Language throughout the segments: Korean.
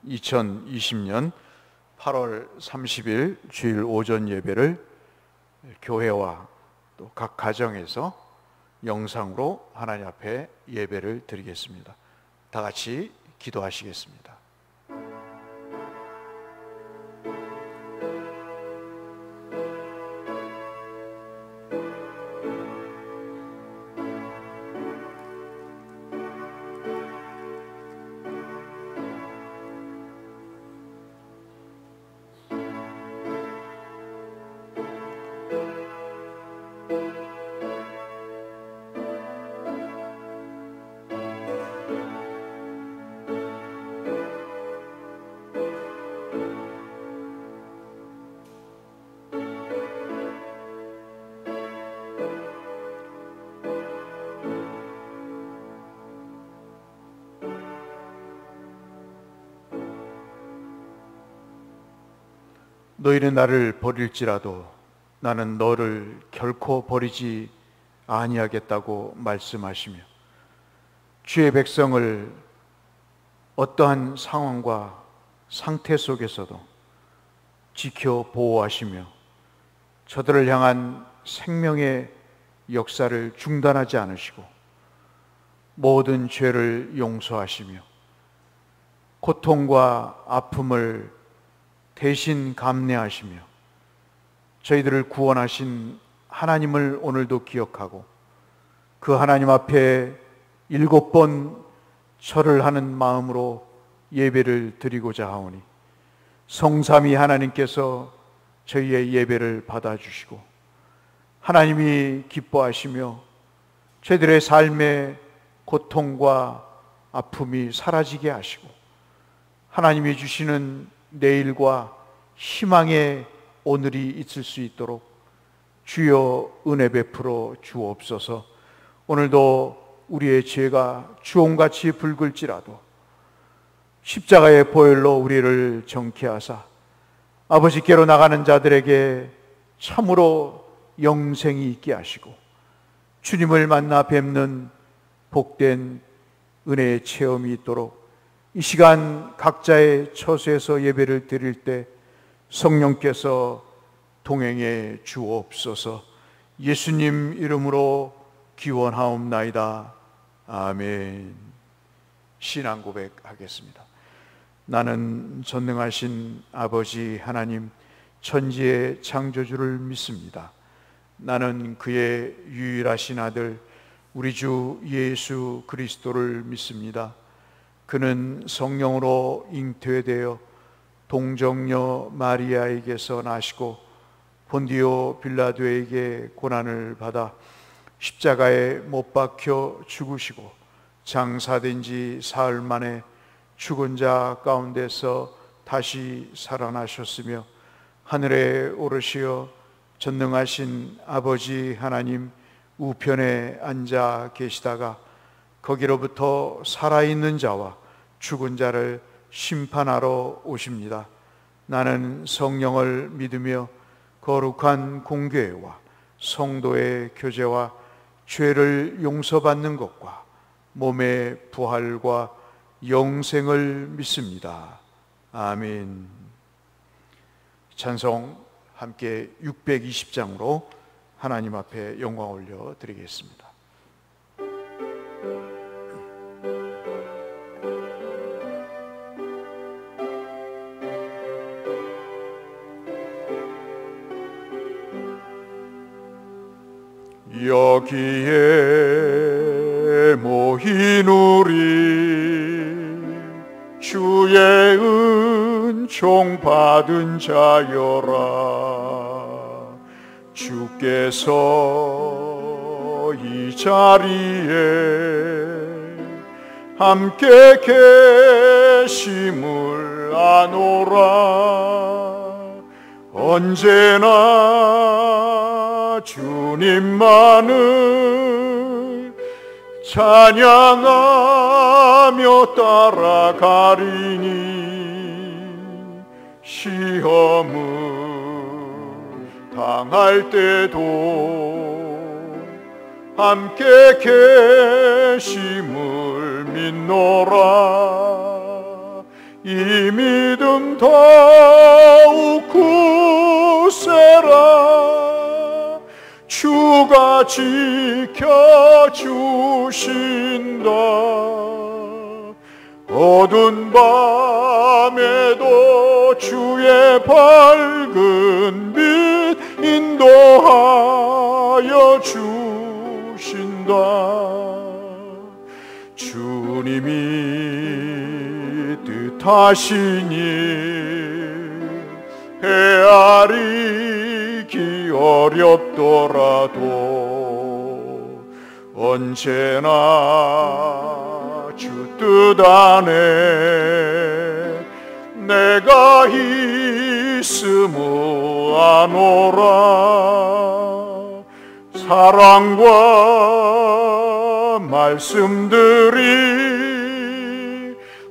2020년 8월 30일 주일 오전 예배를 교회와 또 각 가정에서 영상으로 하나님 앞에 예배를 드리겠습니다. 다 같이 기도하시겠습니다. 너희는 나를 버릴지라도 나는 너를 결코 버리지 아니하겠다고 말씀하시며 주의 백성을 어떠한 상황과 상태 속에서도 지켜 보호하시며 저들을 향한 생명의 역사를 중단하지 않으시고 모든 죄를 용서하시며 고통과 아픔을 대신 감내하시며 저희들을 구원하신 하나님을 오늘도 기억하고 그 하나님 앞에 7번 절을 하는 마음으로 예배를 드리고자 하오니 성삼위 하나님께서 저희의 예배를 받아주시고 하나님이 기뻐하시며 저희들의 삶의 고통과 아픔이 사라지게 하시고 하나님이 주시는 내일과 희망의 오늘이 있을 수 있도록 주여 은혜 베풀어 주옵소서. 오늘도 우리의 죄가 주홍같이 붉을지라도 십자가의 보혈로 우리를 정케하사 아버지께로 나가는 자들에게 참으로 영생이 있게 하시고 주님을 만나 뵙는 복된 은혜의 체험이 있도록 이 시간 각자의 처소에서 예배를 드릴 때 성령께서 동행해 주옵소서. 예수님 이름으로 기원하옵나이다. 아멘. 신앙 고백하겠습니다. 나는 전능하신 아버지 하나님 천지의 창조주를 믿습니다. 나는 그의 유일하신 아들 우리 주 예수 그리스도를 믿습니다. 그는 성령으로 잉태되어 동정녀 마리아에게서 나시고 본디오 빌라도에게 고난을 받아 십자가에 못 박혀 죽으시고 장사된 지 사흘 만에 죽은 자 가운데서 다시 살아나셨으며 하늘에 오르시어 전능하신 아버지 하나님 우편에 앉아 계시다가 거기로부터 살아있는 자와 죽은 자를 심판하러 오십니다. 나는 성령을 믿으며 거룩한 공교회와 성도의 교제와 죄를 용서받는 것과 몸의 부활과 영생을 믿습니다. 아멘. 찬송 함께 620장으로 하나님 앞에 영광 올려 드리겠습니다. 여기에 모인 우리 주의 은총 받은 자여라. 주께서 이 자리에 함께 계심을 아노라. 언제나 주님만을 찬양하며 따라가리니 시험을 당할 때도 함께 계심을 믿노라. 이 믿음 더욱 굳세라. 주가 지켜주신다. 어두운 밤에도 주의 밝은 빛 인도하여 주신다. 주님이 뜻하시니 헤아리기 어렵더라도 언제나 주 뜻 안에 내가 있음을 아노라. 사랑과 말씀들이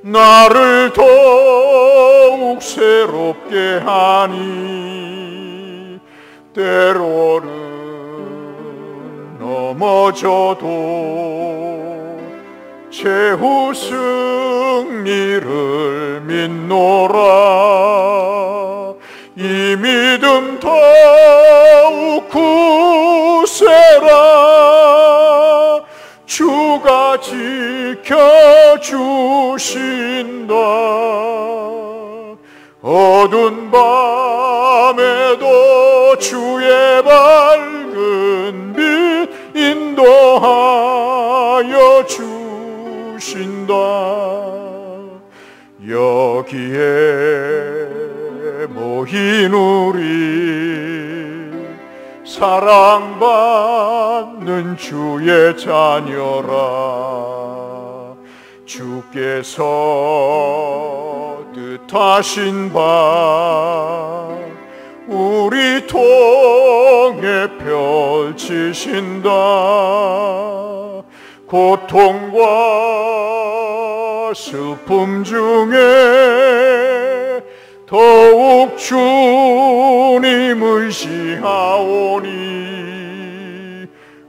나를 더욱 새롭게 하니 때로는 넘어져도 최후 승리를 믿노라. 이 믿음 더욱 굳세라. 주가 지켜주신다. 어두운 밤에도 주의 밝은 빛 인도하여 주신다. 여기에 모인 우리 사랑받는 주의 자녀라. 주께서 뜻하신 바 우리 통해 펼치신다. 고통과 슬픔 중에 더욱 주님을 의지하오니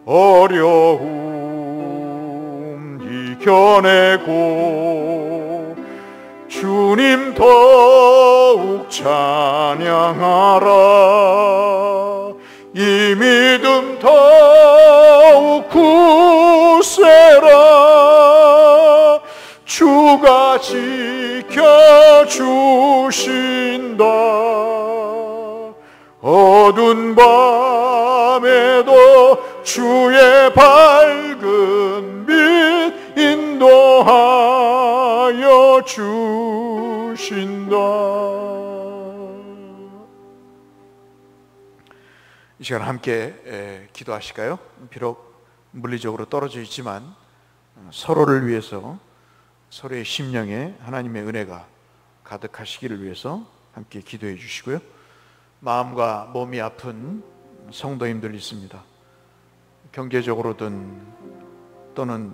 어려움 이겨내고 주님 더욱 찬양하라. 이 믿음 더욱 굳세라. 주가 지켜주신다. 어두운 밤에도 주의 밝은 빛 인도하여 주신다. 이 시간 함께 기도하실까요? 비록 물리적으로 떨어져 있지만 서로를 위해서, 서로의 심령에 하나님의 은혜가 가득하시기를 위해서 함께 기도해 주시고요. 마음과 몸이 아픈 성도님들 있습니다. 경제적으로든 또는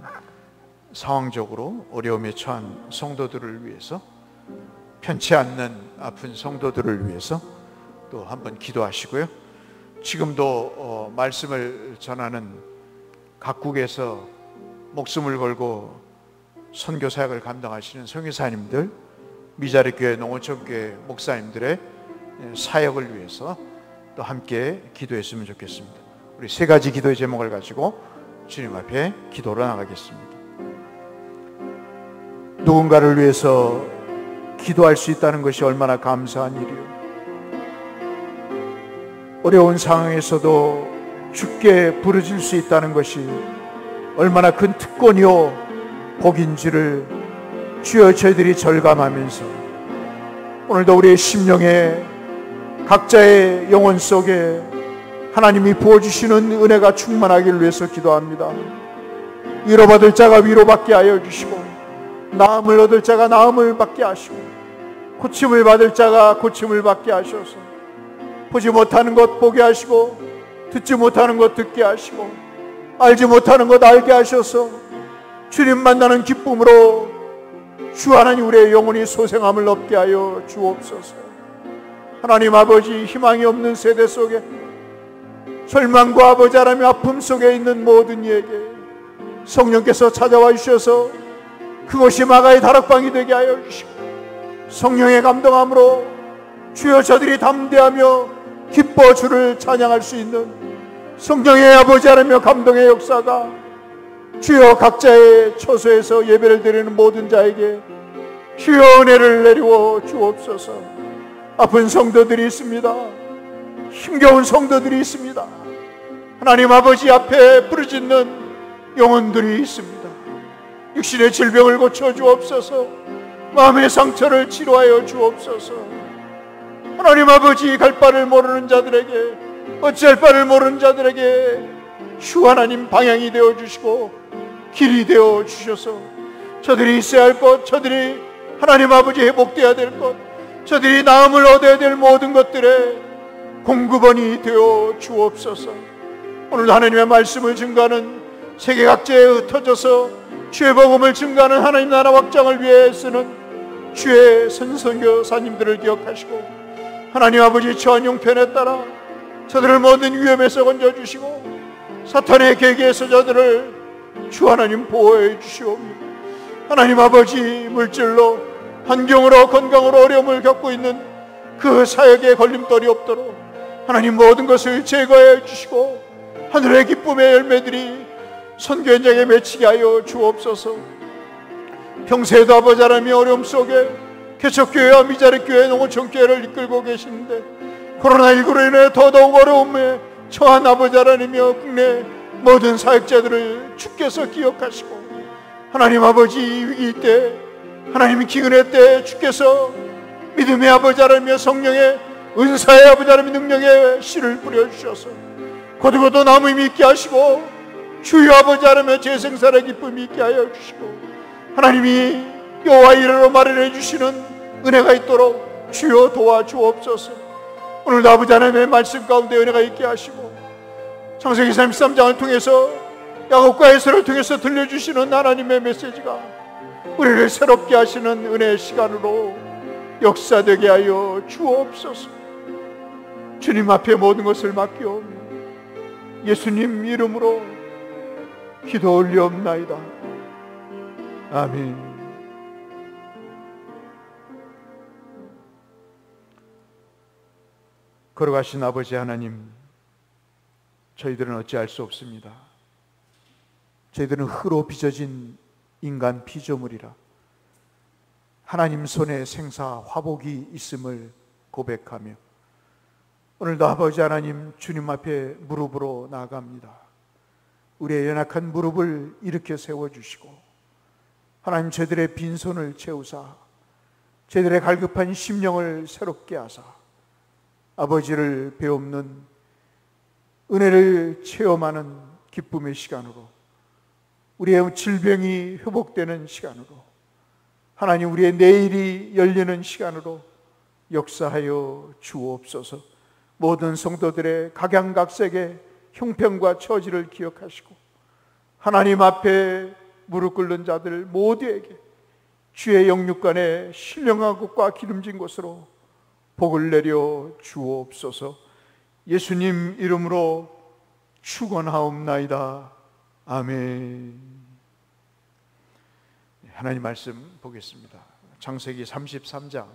상황적으로 어려움에 처한 성도들을 위해서, 편치 않는 아픈 성도들을 위해서 또 한번 기도하시고요. 지금도 말씀을 전하는 각국에서 목숨을 걸고 선교 사역을 감당하시는 선교사님들, 미자리교회 농어촌교회 목사님들의 사역을 위해서 또 함께 기도했으면 좋겠습니다. 우리 세 가지 기도의 제목을 가지고 주님 앞에 기도로 나가겠습니다. 누군가를 위해서 기도할 수 있다는 것이 얼마나 감사한 일이요. 어려운 상황에서도 주께 부르질 수 있다는 것이 얼마나 큰 특권이요 복인지를 주여 저희들이 절감하면서 오늘도 우리의 심령에 각자의 영혼 속에 하나님이 부어주시는 은혜가 충만하기를 위해서 기도합니다. 위로받을 자가 위로받게 하여 주시고, 나음을 얻을 자가 나음을 받게 하시고, 고침을 받을 자가 고침을 받게 하셔서 보지 못하는 것 보게 하시고, 듣지 못하는 것 듣게 하시고, 알지 못하는 것 알게 하셔서 주님 만나는 기쁨으로 주 하나님 우리의 영혼이 소생함을 얻게 하여 주옵소서. 하나님 아버지, 희망이 없는 세대 속에 절망과 아버지라며 아픔 속에 있는 모든 이에게 성령께서 찾아와 주셔서 그것이 마가의 다락방이 되게 하여 주시고, 성령의 감동함으로 주여 저들이 담대하며 기뻐 주를 찬양할 수 있는 성령의 아버지 하나님의 감동의 역사가 주여 각자의 처소에서 예배를 드리는 모든 자에게 주여 은혜를 내리워 주옵소서. 아픈 성도들이 있습니다. 힘겨운 성도들이 있습니다. 하나님 아버지 앞에 부르짖는 영혼들이 있습니다. 육신의 질병을 고쳐 주옵소서. 마음의 상처를 치료하여 주옵소서. 하나님 아버지 갈 바를 모르는 자들에게, 어찌할 바를 모르는 자들에게 주 하나님 방향이 되어 주시고 길이 되어 주셔서 저들이 있어야 할 것, 저들이 하나님 아버지 회복되어야 될 것, 저들이 나음을 얻어야 될 모든 것들의 공급원이 되어 주옵소서. 오늘 하나님의 말씀을 증거하는 세계 각지에 흩어져서 주의 복음을 증거하는 하나님 나라 확장을 위해 쓰는 주의 선선교사님들을 기억하시고 하나님 아버지 처한 용편에 따라 저들을 모든 위험에서 건져주시고 사탄의 계계에서 저들을 주 하나님 보호해 주시옵니다. 하나님 아버지 물질로 환경으로 건강으로 어려움을 겪고 있는 그 사역에 걸림돌이 없도록 하나님 모든 것을 제거해 주시고 하늘의 기쁨의 열매들이 선교 현장에 맺히게 하여 주옵소서. 평소에도 아버지 하나님의 어려움 속에 개척교회와 미자립교회 농어촌교회를 이끌고 계시는데 코로나19로 인해 더더욱 어려움에 처한 아버지 하나님이여 국내 모든 사역자들을 주께서 기억하시고 하나님 아버지 위기 때 하나님 기근의 때 주께서 믿음의 아버지 하나님이여 성령의 은사의 아버지 하나님의 능력의 씨를 뿌려주셔서 거두고도 남음이 있게 하시고 주여 아버지 하나님의 재생살의 기쁨이 있게 하여 주시고 하나님이 여호와 이르러 마련해 주시는 은혜가 있도록 주여 도와주옵소서. 오늘도 아버지 하나님의 말씀 가운데 은혜가 있게 하시고 창세기 33장을 통해서 야곱과 에서를 통해서 들려주시는 하나님의 메시지가 우리를 새롭게 하시는 은혜의 시간으로 역사되게 하여 주옵소서. 주님 앞에 모든 것을 맡기오며 예수님 이름으로 기도 올리옵나이다. 아멘. 걸어가신 아버지 하나님, 저희들은 어찌할 수 없습니다. 저희들은 흙으로 빚어진 인간 피조물이라 하나님 손에 생사 화복이 있음을 고백하며 오늘도 아버지 하나님 주님 앞에 무릎으로 나아갑니다. 우리의 연약한 무릎을 일으켜 세워주시고 하나님 저희들의 빈손을 채우사 저희들의 갈급한 심령을 새롭게 하사 아버지를 배움는 은혜를 체험하는 기쁨의 시간으로 우리의 질병이 회복되는 시간으로 하나님 우리의 내일이 열리는 시간으로 역사하여 주옵소서. 모든 성도들의 각양각색의 형편과 처지를 기억하시고 하나님 앞에 무릎 꿇는 자들 모두에게 주의 영육간에 신령한 곳과 기름진 곳으로 복을 내려 주옵소서. 예수님 이름으로 축원하옵나이다. 아멘. 하나님 말씀 보겠습니다. 창세기 33장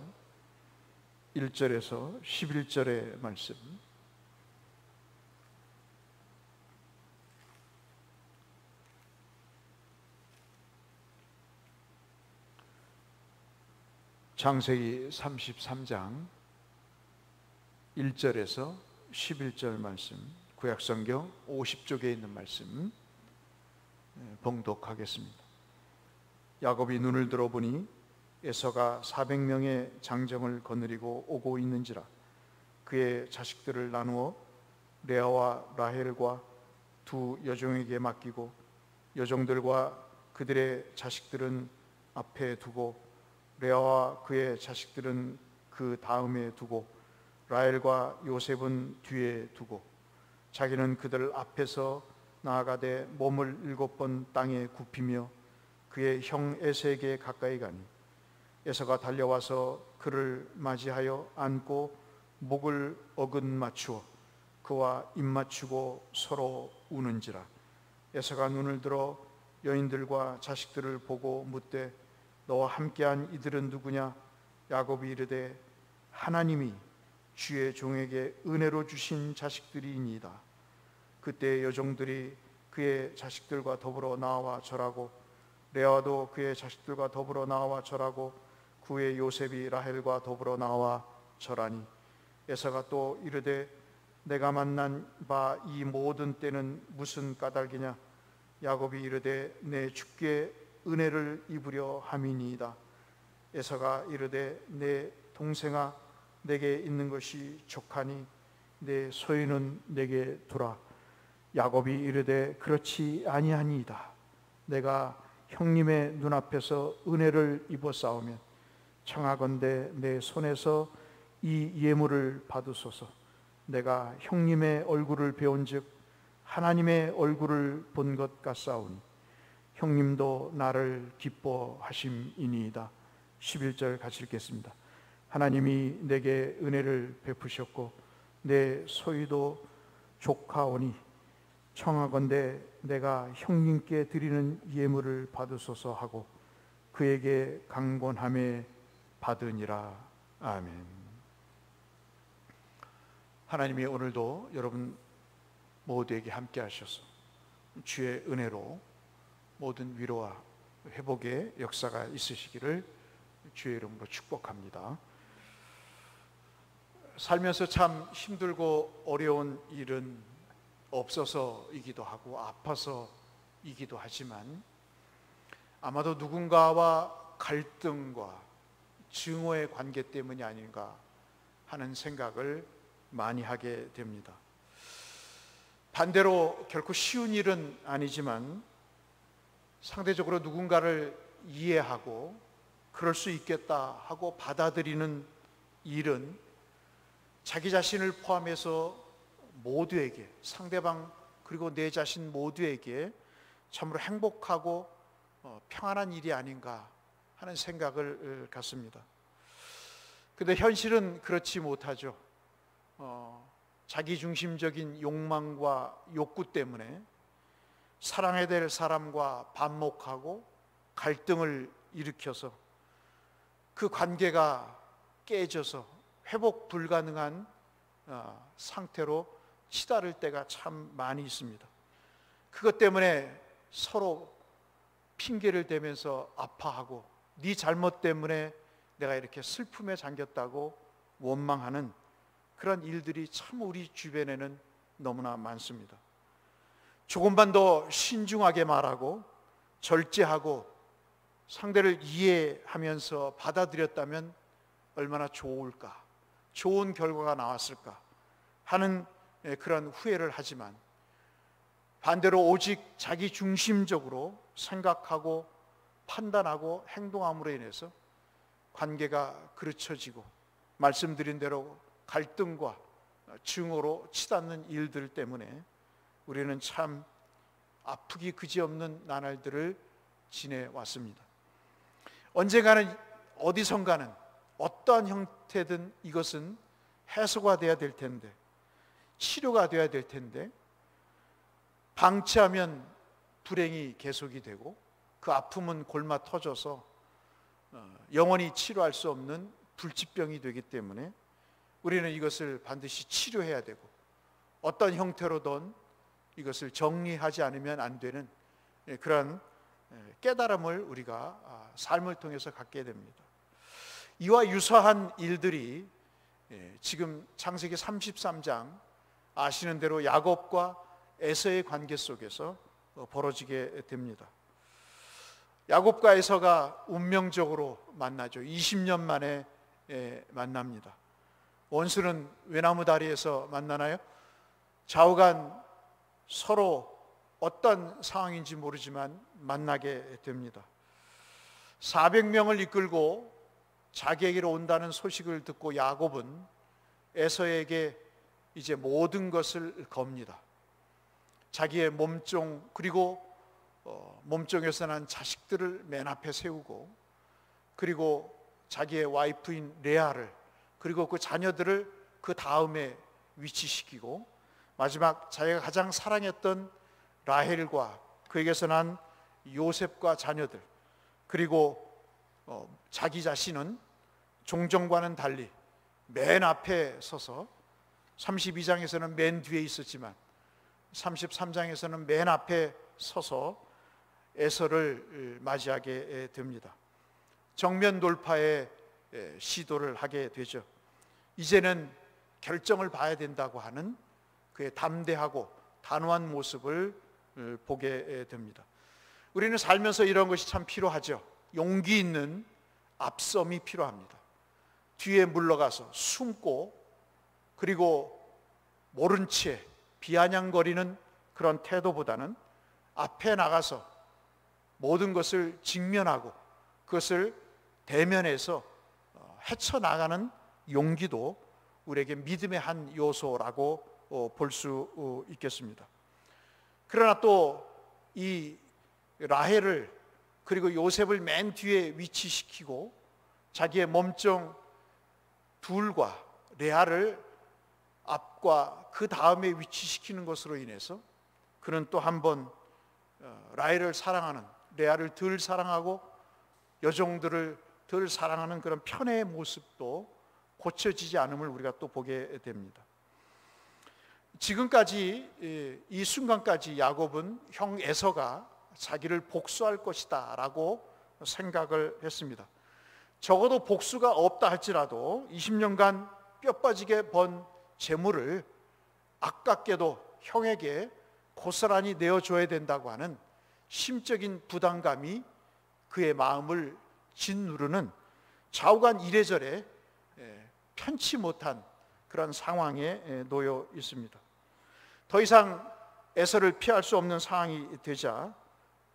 1절에서 11절의 말씀. 창세기 33장 1절에서 11절 말씀, 구약성경 50쪽에 있는 말씀 봉독하겠습니다. 야곱이 눈을 들어보니 에서가 400명의 장정을 거느리고 오고 있는지라 그의 자식들을 나누어 레아와 라헬과 두 여종에게 맡기고 여종들과 그들의 자식들은 앞에 두고 레아와 그의 자식들은 그 다음에 두고 라헬과 요셉은 뒤에 두고 자기는 그들 앞에서 나아가되 몸을 7번 땅에 굽히며 그의 형 에서에게 가까이 가니 에서가 달려와서 그를 맞이하여 안고 목을 어긋 맞추어 그와 입 맞추고 서로 우는지라. 에서가 눈을 들어 여인들과 자식들을 보고 묻되 너와 함께한 이들은 누구냐? 야곱이 이르되 하나님이 주의 종에게 은혜로 주신 자식들이니이다. 그때 여종들이 그의 자식들과 더불어 나와 절하고 레아도 그의 자식들과 더불어 나와 절하고 그의 요셉이 라헬과 더불어 나와 절하니 에사가 또 이르되 내가 만난 바 이 모든 때는 무슨 까닭이냐. 야곱이 이르되 내 주께 은혜를 입으려 함이니이다. 에사가 이르되 내 동생아 내게 있는 것이 족하니 내 소유는 내게 두라. 야곱이 이르되 그렇지 아니하니이다. 내가 형님의 눈앞에서 은혜를 입었사오면 청하건대 내 손에서 이 예물을 받으소서. 내가 형님의 얼굴을 배운즉 하나님의 얼굴을 본 것 같사오니 형님도 나를 기뻐하심이니이다. 11절 같이 읽겠습니다. 하나님이 내게 은혜를 베푸셨고 내 소유도 족하오니 청하건대 내가 형님께 드리는 예물을 받으소서 하고 그에게 강권함에 받으니라. 아멘. 하나님이 오늘도 여러분 모두에게 함께 하셔서 주의 은혜로 모든 위로와 회복의 역사가 있으시기를 주의 이름으로 축복합니다. 살면서 참 힘들고 어려운 일은 없어서이기도 하고 아파서이기도 하지만 아마도 누군가와 갈등과 증오의 관계 때문이 아닌가 하는 생각을 많이 하게 됩니다. 반대로 결코 쉬운 일은 아니지만 상대적으로 누군가를 이해하고 그럴 수 있겠다 하고 받아들이는 일은 자기 자신을 포함해서 모두에게, 상대방 그리고 내 자신 모두에게 참으로 행복하고 평안한 일이 아닌가 하는 생각을 갖습니다. 그런데 현실은 그렇지 못하죠. 자기중심적인 욕망과 욕구 때문에 사랑해야 될 사람과 반목하고 갈등을 일으켜서 그 관계가 깨져서 회복 불가능한 상태로 치달을 때가 참 많이 있습니다. 그것 때문에 서로 핑계를 대면서 아파하고 네 잘못 때문에 내가 이렇게 슬픔에 잠겼다고 원망하는 그런 일들이 참 우리 주변에는 너무나 많습니다. 조금만 더 신중하게 말하고 절제하고 상대를 이해하면서 받아들였다면 얼마나 좋을까, 좋은 결과가 나왔을까 하는 그런 후회를 하지만 반대로 오직 자기 중심적으로 생각하고 판단하고 행동함으로 인해서 관계가 그르쳐지고 말씀드린 대로 갈등과 증오로 치닫는 일들 때문에 우리는 참 아프기 그지없는 나날들을 지내왔습니다. 언젠가는 어디선가는 어떠한 형태든 이것은 해소가 돼야 될 텐데, 치료가 돼야 될 텐데 방치하면 불행이 계속이 되고 그 아픔은 골마 터져서 영원히 치료할 수 없는 불치병이 되기 때문에 우리는 이것을 반드시 치료해야 되고 어떤 형태로든 이것을 정리하지 않으면 안 되는 그런 깨달음을 우리가 삶을 통해서 갖게 됩니다. 이와 유사한 일들이 지금 창세기 33장 아시는 대로 야곱과 에서의 관계 속에서 벌어지게 됩니다. 야곱과 에서가 운명적으로 만나죠. 20년 만에 만납니다. 원수는 외나무 다리에서 만나나요? 좌우간 서로 어떤 상황인지 모르지만 만나게 됩니다. 400명을 이끌고 자기에게로 온다는 소식을 듣고 야곱은 에서에게 이제 모든 것을 겁니다. 자기의 몸종 그리고 몸종에서 난 자식들을 맨 앞에 세우고 그리고 자기의 와이프인 레아를 그리고 그 자녀들을 그 다음에 위치시키고 마지막 자기가 가장 사랑했던 라헬과 그에게서 난 요셉과 자녀들 그리고 자기 자신은 종전과는 달리 맨 앞에 서서 32장에서는 맨 뒤에 있었지만 33장에서는 맨 앞에 서서 에서를 맞이하게 됩니다. 정면 돌파의 시도를 하게 되죠. 이제는 결정을 봐야 된다고 하는 그의 담대하고 단호한 모습을 보게 됩니다. 우리는 살면서 이런 것이 참 필요하죠. 용기 있는 앞섬이 필요합니다. 뒤에 물러가서 숨고 그리고 모른 채 비아냥거리는 그런 태도보다는 앞에 나가서 모든 것을 직면하고 그것을 대면해서 헤쳐나가는 용기도 우리에게 믿음의 한 요소라고 볼 수 있겠습니다. 그러나 또 이 라헬을 그리고 요셉을 맨 뒤에 위치시키고 자기의 몸종 둘과 레아를 앞과 그 다음에 위치시키는 것으로 인해서 그는 또 한 번 라헬을 사랑하는, 레아를 덜 사랑하고 여종들을 덜 사랑하는 그런 편의 모습도 고쳐지지 않음을 우리가 또 보게 됩니다. 지금까지 이 순간까지 야곱은 형 에서가 자기를 복수할 것이다 라고 생각을 했습니다. 적어도 복수가 없다 할지라도 20년간 뼈 빠지게 번 재물을 아깝게도 형에게 고스란히 내어줘야 된다고 하는 심적인 부담감이 그의 마음을 짓누르는 좌우간 이래저래 편치 못한 그런 상황에 놓여 있습니다. 더 이상 에서를 피할 수 없는 상황이 되자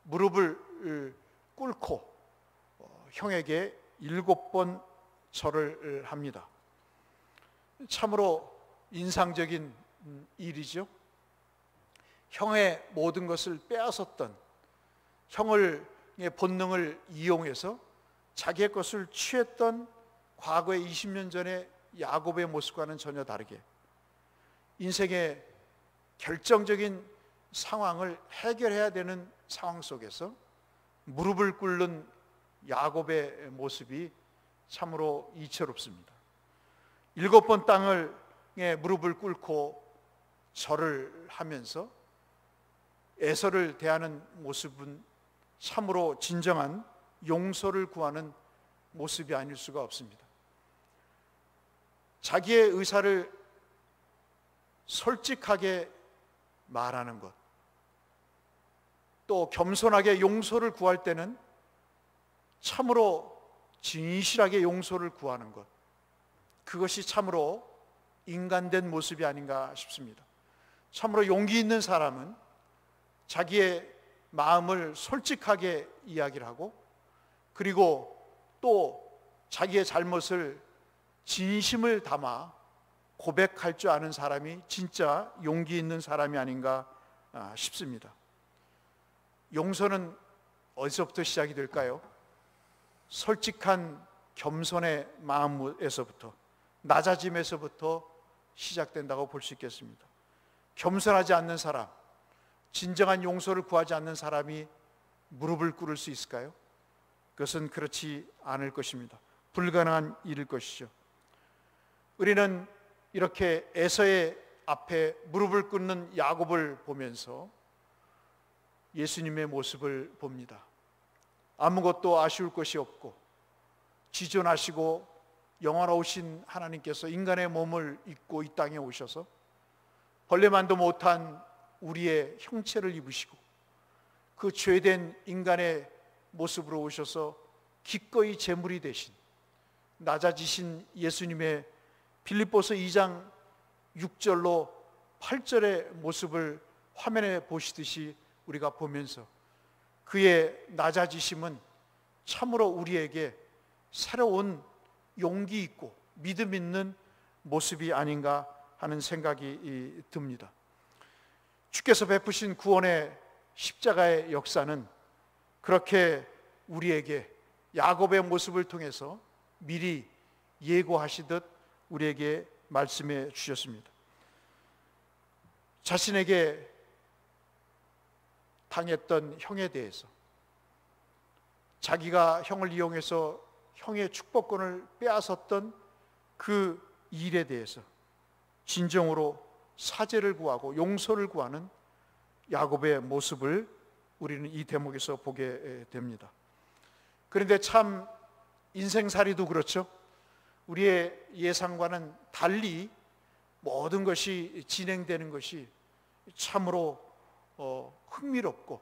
무릎을 꿇고 형에게 7번 절을 합니다. 참으로 인상적인 일이죠. 형의 모든 것을 빼앗았던 형의 본능을 이용해서 자기의 것을 취했던 과거의 20년 전의 야곱의 모습과는 전혀 다르게 인생의 결정적인 상황을 해결해야 되는 상황 속에서 무릎을 꿇는 야곱의 모습이 참으로 이채롭습니다. 7번 땅에 무릎을 꿇고 절을 하면서 에서를 대하는 모습은 참으로 진정한 용서를 구하는 모습이 아닐 수가 없습니다. 자기의 의사를 솔직하게 말하는 것, 또 겸손하게 용서를 구할 때는 참으로 진실하게 용서를 구하는 것, 그것이 참으로 인간된 모습이 아닌가 싶습니다. 참으로 용기 있는 사람은 자기의 마음을 솔직하게 이야기를 하고 그리고 또 자기의 잘못을 진심을 담아 고백할 줄 아는 사람이 진짜 용기 있는 사람이 아닌가 싶습니다. 용서는 어디서부터 시작이 될까요? 솔직한 겸손의 마음에서부터, 낮아짐에서부터 시작된다고 볼 수 있겠습니다. 겸손하지 않는 사람, 진정한 용서를 구하지 않는 사람이 무릎을 꿇을 수 있을까요? 그것은 그렇지 않을 것입니다. 불가능한 일일 것이죠. 우리는 이렇게 에서의 앞에 무릎을 꿇는 야곱을 보면서 예수님의 모습을 봅니다. 아무것도 아쉬울 것이 없고 지존하시고 영원하신 하나님께서 인간의 몸을 입고 이 땅에 오셔서 벌레만도 못한 우리의 형체를 입으시고 그 죄된 인간의 모습으로 오셔서 기꺼이 제물이 되신 낮아지신 예수님의 빌립보서 2장 6절로 8절의 모습을 화면에 보시듯이 우리가 보면서 그의 낮아지심은 참으로 우리에게 새로운 용기 있고 믿음 있는 모습이 아닌가 하는 생각이 듭니다. 주께서 베푸신 구원의 십자가의 역사는 그렇게 우리에게 야곱의 모습을 통해서 미리 예고하시듯 우리에게 말씀해 주셨습니다. 자신에게 당했던 형에 대해서 자기가 형을 이용해서 형의 축복권을 빼앗았던 그 일에 대해서 진정으로 사죄를 구하고 용서를 구하는 야곱의 모습을 우리는 이 대목에서 보게 됩니다. 그런데 참 인생살이도 그렇죠. 우리의 예상과는 달리 모든 것이 진행되는 것이 참으로 흥미롭고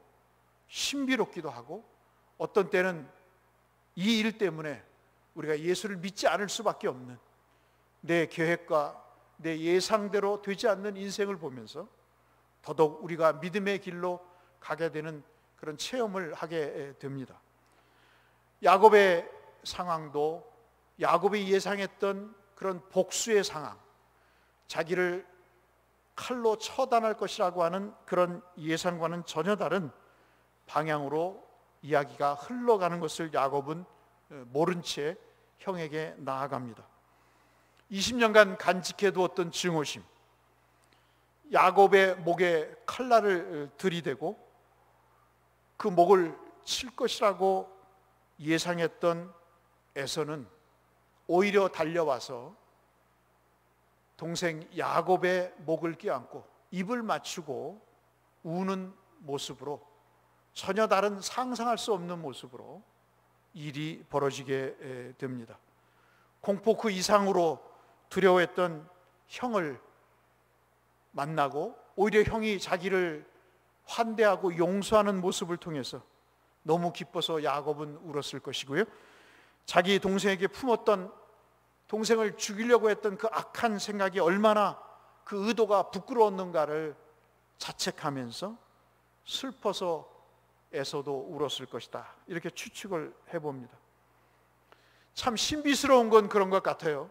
신비롭기도 하고, 어떤 때는 이 일 때문에 우리가 예수를 믿지 않을 수밖에 없는, 내 계획과 내 예상대로 되지 않는 인생을 보면서 더더욱 우리가 믿음의 길로 가게 되는 그런 체험을 하게 됩니다. 야곱의 상황도 야곱이 예상했던 그런 복수의 상황, 자기를 칼로 처단할 것이라고 하는 그런 예상과는 전혀 다른 방향으로 이야기가 흘러가는 것을 야곱은 모른 채 형에게 나아갑니다. 20년간 간직해 두었던 증오심, 야곱의 목에 칼날을 들이대고 그 목을 칠 것이라고 예상했던 에서는 오히려 달려와서 동생 야곱의 목을 껴안고 입을 맞추고 우는 모습으로, 전혀 다른 상상할 수 없는 모습으로 일이 벌어지게 됩니다. 공포 그 이상으로 두려워했던 형을 만나고 오히려 형이 자기를 환대하고 용서하는 모습을 통해서 너무 기뻐서 야곱은 울었을 것이고요, 자기 동생에게 품었던, 동생을 죽이려고 했던 그 악한 생각이 얼마나 그 의도가 부끄러웠는가를 자책하면서 슬퍼서 에서도 울었을 것이다, 이렇게 추측을 해봅니다. 참 신비스러운 건 그런 것 같아요.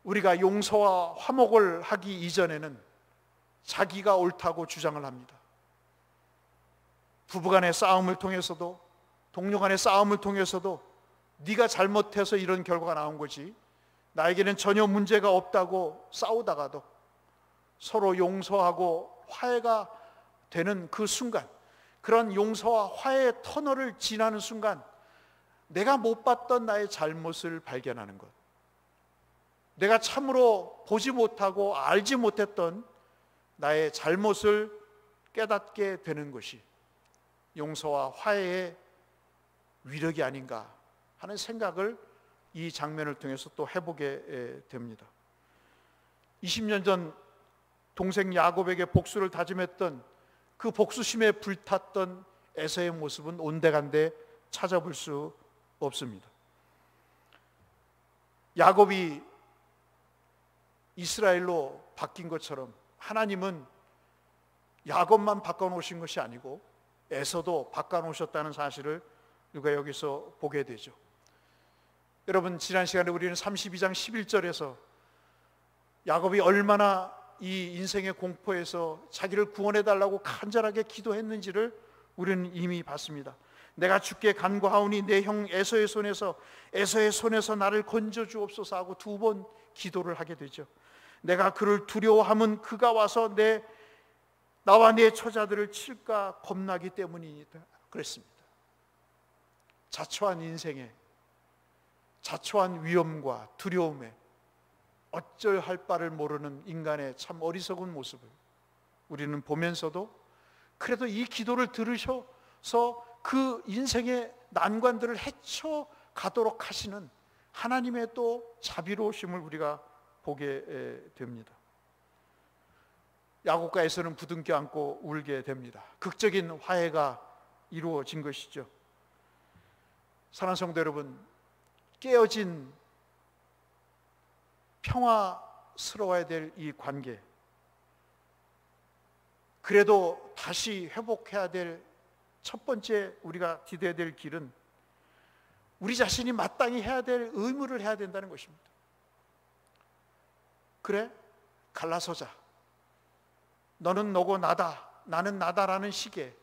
우리가 용서와 화목을 하기 이전에는 자기가 옳다고 주장을 합니다. 부부간의 싸움을 통해서도, 동료 간의 싸움을 통해서도 네가 잘못해서 이런 결과가 나온 거지, 나에게는 전혀 문제가 없다고 싸우다가도 서로 용서하고 화해가 되는 그 순간, 그런 용서와 화해의 터널을 지나는 순간 내가 못 봤던 나의 잘못을 발견하는 것, 내가 참으로 보지 못하고 알지 못했던 나의 잘못을 깨닫게 되는 것이 용서와 화해의 위력이 아닌가 하는 생각을 이 장면을 통해서 또 해보게 됩니다. 20년 전 동생 야곱에게 복수를 다짐했던 그 복수심에 불탔던 에서의 모습은 온데간데 찾아볼 수 없습니다. 야곱이 이스라엘로 바뀐 것처럼 하나님은 야곱만 바꿔놓으신 것이 아니고 에서도 바꿔놓으셨다는 사실을 우리가 여기서 보게 되죠. 여러분, 지난 시간에 우리는 32장 11절에서 야곱이 얼마나 이 인생의 공포에서 자기를 구원해달라고 간절하게 기도했는지를 우리는 이미 봤습니다. 내가 죽게 간구하오니 내 형 에서의 손에서 나를 건져 주옵소서 하고 2번 기도를 하게 되죠. 내가 그를 두려워함은 그가 와서 나와 내 처자들을 칠까 겁나기 때문이다 그랬습니다. 자초한 인생에, 자초한 위험과 두려움에 어쩔할 바를 모르는 인간의 참 어리석은 모습을 우리는 보면서도, 그래도 이 기도를 들으셔서 그 인생의 난관들을 헤쳐가도록 하시는 하나님의 또 자비로우심을 우리가 보게 됩니다. 야곱과 에서는 부둥켜 안고 울게 됩니다. 극적인 화해가 이루어진 것이죠. 사랑하는 성도 여러분, 깨어진 평화스러워야 될 이 관계, 그래도 다시 회복해야 될 첫 번째 우리가 디뎌야 될 길은 우리 자신이 마땅히 해야 될 의무를 해야 된다는 것입니다. 그래, 갈라서자. 너는 너고 나다, 나는 나다라는 식의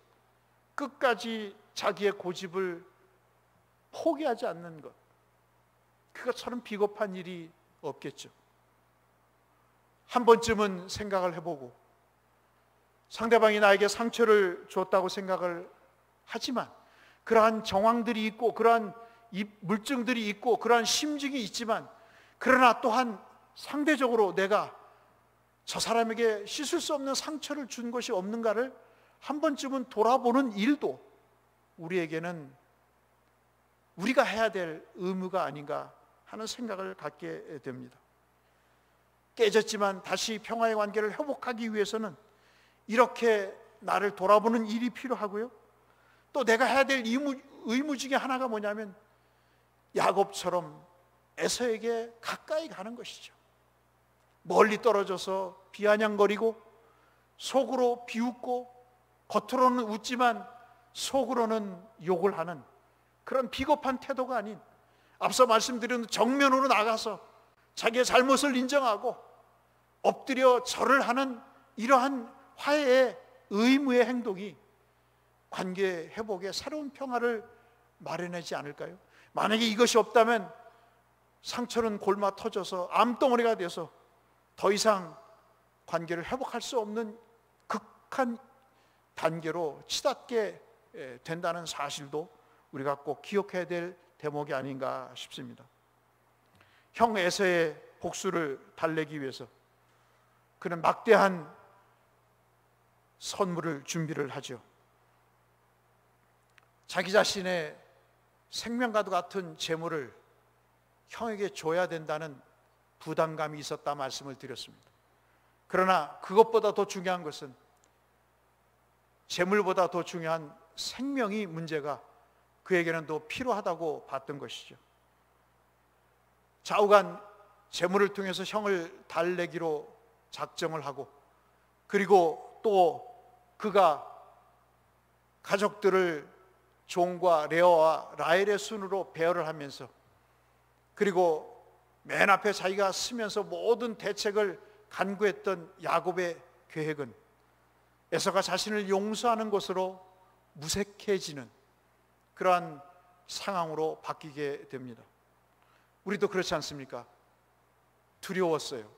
끝까지 자기의 고집을 포기하지 않는 것, 그것처럼 비겁한 일이 없겠죠. 한 번쯤은 생각을 해보고, 상대방이 나에게 상처를 줬다고 생각을 하지만 그러한 정황들이 있고 그러한 물증들이 있고 그러한 심증이 있지만, 그러나 또한 상대적으로 내가 저 사람에게 씻을 수 없는 상처를 준 것이 없는가를 한 번쯤은 돌아보는 일도 우리에게는 우리가 해야 될 의무가 아닌가 하는 생각을 갖게 됩니다. 깨졌지만 다시 평화의 관계를 회복하기 위해서는 이렇게 나를 돌아보는 일이 필요하고요, 또 내가 해야 될 의무 중에 하나가 뭐냐면 야곱처럼 에서에게 가까이 가는 것이죠. 멀리 떨어져서 비아냥거리고 속으로 비웃고 겉으로는 웃지만 속으로는 욕을 하는 그런 비겁한 태도가 아닌, 앞서 말씀드린 정면으로 나가서 자기의 잘못을 인정하고 엎드려 절을 하는 이러한 화해의 의무의 행동이 관계 회복에 새로운 평화를 마련하지 않을까요? 만약에 이것이 없다면 상처는 골마 터져서 암덩어리가 돼서 더 이상 관계를 회복할 수 없는 극한 단계로 치닫게 된다는 사실도 우리가 꼭 기억해야 될 대목이 아닌가 싶습니다. 형 에서의 복수를 달래기 위해서 그는 막대한 선물을 준비를 하죠. 자기 자신의 생명과도 같은 재물을 형에게 줘야 된다는 부담감이 있었다 말씀을 드렸습니다. 그러나 그것보다 더 중요한 것은, 재물보다 더 중요한 생명이 문제가 그에게는 더 필요하다고 봤던 것이죠. 좌우간 재물을 통해서 형을 달래기로 작정을 하고, 그리고 또 그가 가족들을 존과 레아와 라헬의 순으로 배열을 하면서, 그리고 맨 앞에 자기가 쓰면서 모든 대책을 간구했던 야곱의 계획은 에서가 자신을 용서하는 것으로 무색해지는 그러한 상황으로 바뀌게 됩니다. 우리도 그렇지 않습니까? 두려웠어요.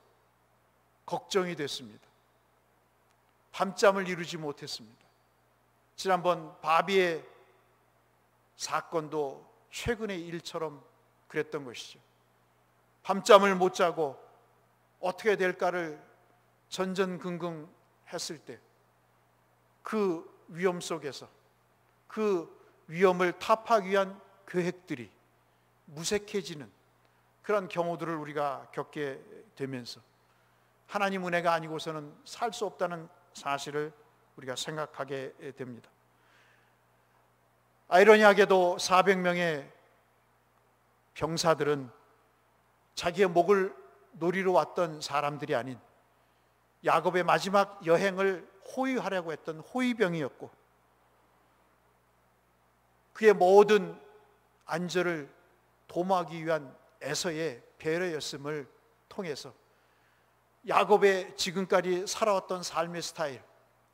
걱정이 됐습니다. 밤잠을 이루지 못했습니다. 지난번 바비의 사건도 최근의 일처럼 그랬던 것이죠. 밤잠을 못 자고 어떻게 될까를 전전긍긍 했을 때 그 위험 속에서 그 위험을 타파하기 위한 계획들이 무색해지는 그런 경우들을 우리가 겪게 되면서 하나님 은혜가 아니고서는 살 수 없다는 사실을 우리가 생각하게 됩니다. 아이러니하게도 400명의 병사들은 자기의 목을 노리러 왔던 사람들이 아닌 야곱의 마지막 여행을 호위하려고 했던 호위병이었고, 그의 모든 안전을 도모하기 위한 에서의 배려였음을 통해서 야곱의 지금까지 살아왔던 삶의 스타일,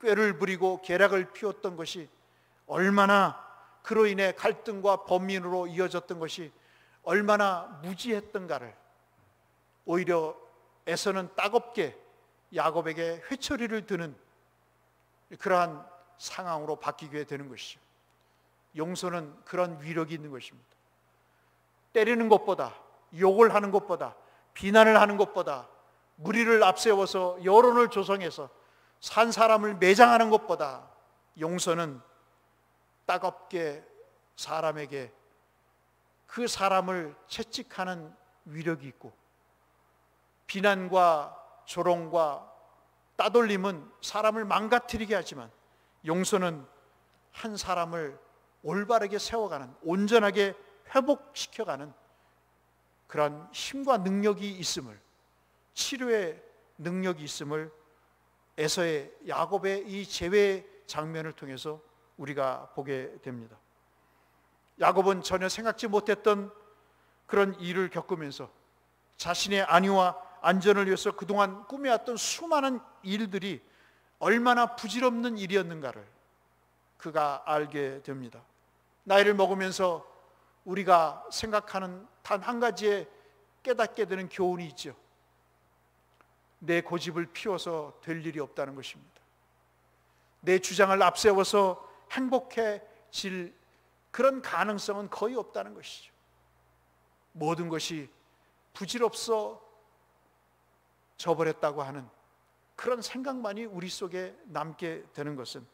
꾀를 부리고 계략을 피웠던 것이 얼마나, 그로 인해 갈등과 번민으로 이어졌던 것이 얼마나 무지했던가를 오히려 에서는 따갑게 야곱에게 회초리를 드는 그러한 상황으로 바뀌게 되는 것이죠. 용서는 그런 위력이 있는 것입니다. 때리는 것보다, 욕을 하는 것보다, 비난을 하는 것보다, 무리를 앞세워서 여론을 조성해서 산 사람을 매장하는 것보다 용서는 따갑게 사람에게 그 사람을 채찍하는 위력이 있고, 비난과 조롱과 따돌림은 사람을 망가뜨리게 하지만 용서는 한 사람을 올바르게 세워가는, 온전하게 회복시켜가는 그런 힘과 능력이 있음을, 치료의 능력이 있음을 에서의 야곱의 이 재회 장면을 통해서 우리가 보게 됩니다. 야곱은 전혀 생각지 못했던 그런 일을 겪으면서 자신의 안위와 안전을 위해서 그동안 꾸며왔던 수많은 일들이 얼마나 부질없는 일이었는가를 그가 알게 됩니다. 나이를 먹으면서 우리가 생각하는 단 한 가지의 깨닫게 되는 교훈이 있죠. 내 고집을 피워서 될 일이 없다는 것입니다. 내 주장을 앞세워서 행복해질 그런 가능성은 거의 없다는 것이죠. 모든 것이 부질없어 져버렸다고 하는 그런 생각만이 우리 속에 남게 되는 것은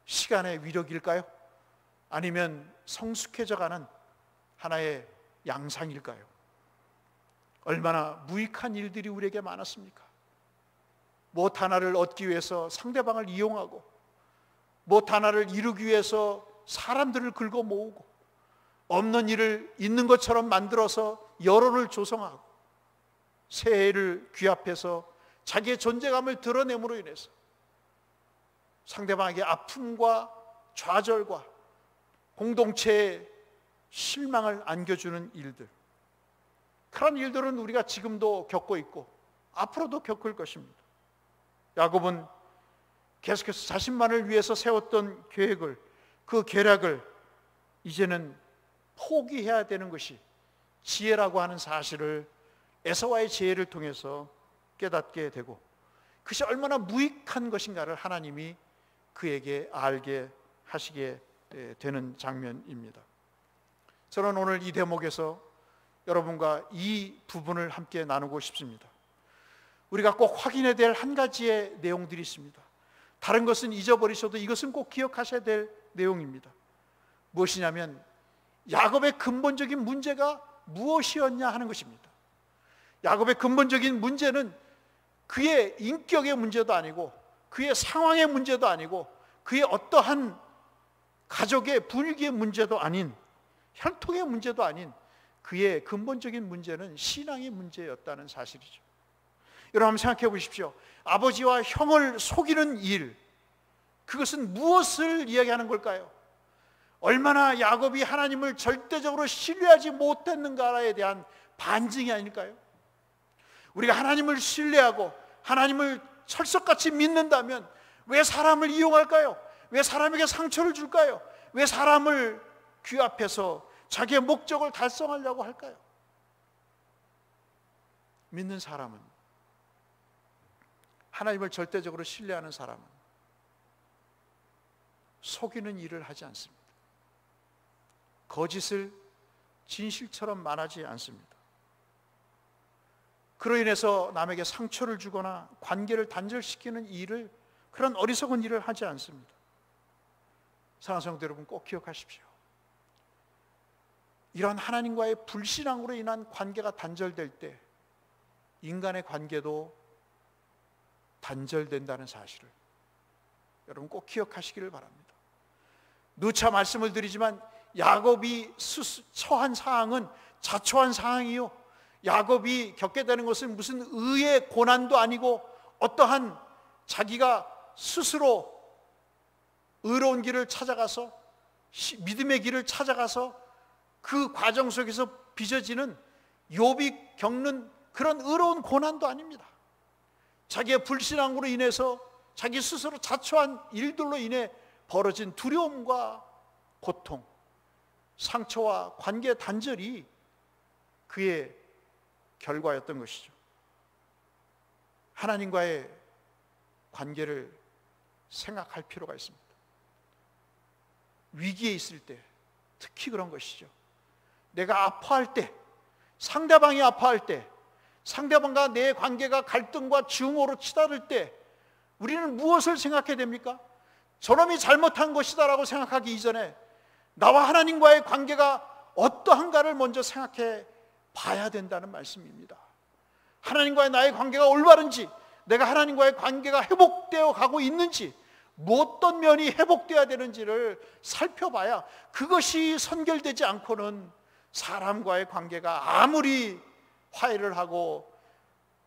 시간의 위력일까요? 아니면 성숙해져가는 하나의 양상일까요? 얼마나 무익한 일들이 우리에게 많았습니까? 무엇 하나를 얻기 위해서 상대방을 이용하고, 무엇 하나를 이루기 위해서 사람들을 긁어 모으고, 없는 일을 있는 것처럼 만들어서 여론을 조성하고, 새해를 귀합해서 자기의 존재감을 드러냄으로 인해서 상대방에게 아픔과 좌절과 공동체의 실망을 안겨주는 일들, 그런 일들은 우리가 지금도 겪고 있고 앞으로도 겪을 것입니다. 야곱은 계속해서 자신만을 위해서 세웠던 계획을, 그 계략을 이제는 포기해야 되는 것이 지혜라고 하는 사실을 에서와의 지혜를 통해서 깨닫게 되고, 그것이 얼마나 무익한 것인가를 하나님이 그에게 알게 하시게 되는 장면입니다. 저는 오늘 이 대목에서 여러분과 이 부분을 함께 나누고 싶습니다. 우리가 꼭 확인해야 될 한 가지의 내용들이 있습니다. 다른 것은 잊어버리셔도 이것은 꼭 기억하셔야 될 내용입니다. 무엇이냐면 야곱의 근본적인 문제가 무엇이었냐 하는 것입니다. 야곱의 근본적인 문제는 그의 인격의 문제도 아니고, 그의 상황의 문제도 아니고, 그의 어떠한 가족의 분위기의 문제도 아닌, 혈통의 문제도 아닌, 그의 근본적인 문제는 신앙의 문제였다는 사실이죠. 여러분 한번 생각해 보십시오. 아버지와 형을 속이는 일, 그것은 무엇을 이야기하는 걸까요? 얼마나 야곱이 하나님을 절대적으로 신뢰하지 못했는가에 대한 반증이 아닐까요? 우리가 하나님을 신뢰하고 하나님을 철석같이 믿는다면 왜 사람을 이용할까요? 왜 사람에게 상처를 줄까요? 왜 사람을 귀합해서 자기의 목적을 달성하려고 할까요? 믿는 사람은, 하나님을 절대적으로 신뢰하는 사람은 속이는 일을 하지 않습니다. 거짓을 진실처럼 말하지 않습니다. 그로 인해서 남에게 상처를 주거나 관계를 단절시키는 일을, 그런 어리석은 일을 하지 않습니다. 사랑하는 성도 여러분, 꼭 기억하십시오. 이런 하나님과의 불신앙으로 인한 관계가 단절될 때 인간의 관계도 단절된다는 사실을 여러분 꼭 기억하시기를 바랍니다. 누차 말씀을 드리지만 야곱이 처한 상황은 자초한 상황이요, 야곱이 겪게 되는 것은 무슨 의의 고난도 아니고 어떠한 자기가 스스로 의로운 길을 찾아가서, 믿음의 길을 찾아가서 그 과정 속에서 빚어지는, 욥이 겪는 그런 의로운 고난도 아닙니다. 자기의 불신앙으로 인해서 자기 스스로 자초한 일들로 인해 벌어진 두려움과 고통, 상처와 관계 단절이 그의 결과였던 것이죠. 하나님과의 관계를 생각할 필요가 있습니다. 위기에 있을 때 특히 그런 것이죠. 내가 아파할 때, 상대방이 아파할 때, 상대방과 내 관계가 갈등과 증오로 치달을 때 우리는 무엇을 생각해야 됩니까? 저놈이 잘못한 것이다라고 생각하기 이전에 나와 하나님과의 관계가 어떠한가를 먼저 생각해 봐야 된다는 말씀입니다. 하나님과의 나의 관계가 올바른지, 내가 하나님과의 관계가 회복되어 가고 있는지, 어떤 면이 회복되어야 되는지를 살펴봐야, 그것이 선결되지 않고는 사람과의 관계가 아무리 화해를 하고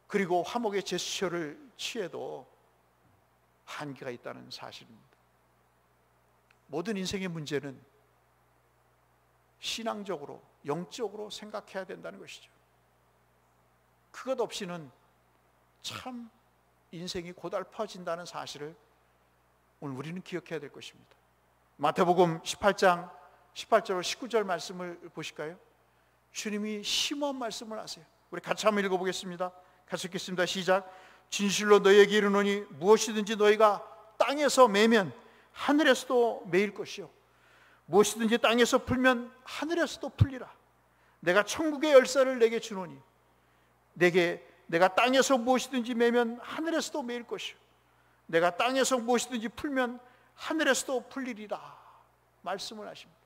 그리고 화목의 제스처를 취해도 한계가 있다는 사실입니다. 모든 인생의 문제는 신앙적으로, 영적으로 생각해야 된다는 것이죠. 그것 없이는 참 인생이 고달퍼진다는 사실을 오늘 우리는 기억해야 될 것입니다. 마태복음 18장 18절 19절 말씀을 보실까요? 주님이 심오한 말씀을 하세요. 우리 같이 한번 읽어보겠습니다. 같이 읽겠습니다. 시작. 진실로 너희에게 이르노니 무엇이든지 너희가 땅에서 매면 하늘에서도 매일 것이요, 무엇이든지 땅에서 풀면 하늘에서도 풀리라. 내가 천국의 열쇠를 내게 주노니 내가 땅에서 무엇이든지 매면 하늘에서도 매일 것이요 내가 땅에서 무엇이든지 풀면 하늘에서도 풀리리라 말씀을 하십니다.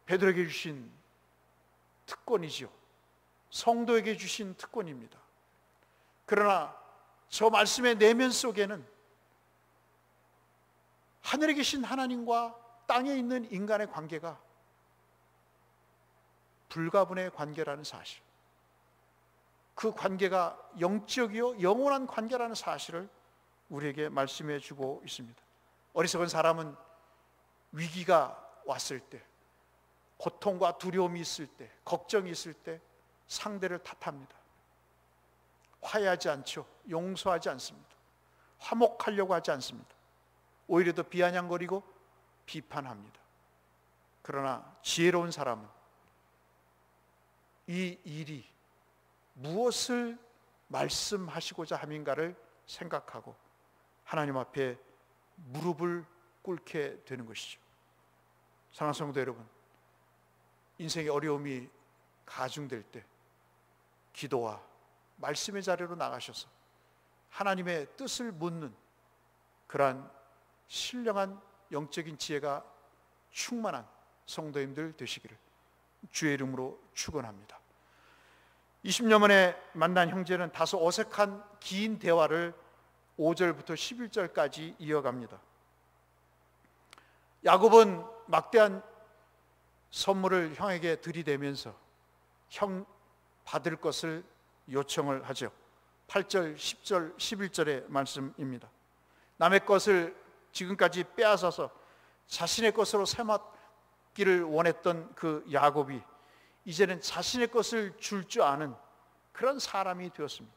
베드로에게 주신 특권이지요. 성도에게 주신 특권입니다. 그러나 저 말씀의 내면 속에는 하늘에 계신 하나님과 땅에 있는 인간의 관계가 불가분의 관계라는 사실, 그 관계가 영적이요 영원한 관계라는 사실을 우리에게 말씀해 주고 있습니다. 어리석은 사람은 위기가 왔을 때, 고통과 두려움이 있을 때, 걱정이 있을 때 상대를 탓합니다. 화해하지 않죠. 용서하지 않습니다. 화목하려고 하지 않습니다. 오히려 더 비아냥거리고 비판합니다. 그러나 지혜로운 사람은 이 일이 무엇을 말씀하시고자 함인가를 생각하고 하나님 앞에 무릎을 꿇게 되는 것이죠. 사랑하는 성도 여러분, 인생의 어려움이 가중될 때 기도와 말씀의 자리로 나가셔서 하나님의 뜻을 묻는 그러한 신령한 영적인 지혜가 충만한 성도님들 되시기를 주의 이름으로 축원합니다. 20년 만에 만난 형제는 다소 어색한 긴 대화를 5절부터 11절까지 이어갑니다. 야곱은 막대한 선물을 형에게 들이대면서 형 받을 것을 요청을 하죠. 8절, 10절, 11절의 말씀입니다. 남의 것을 지금까지 빼앗아서 자신의 것으로 삼았기를 원했던 그 야곱이 이제는 자신의 것을 줄 줄 아는 그런 사람이 되었습니다.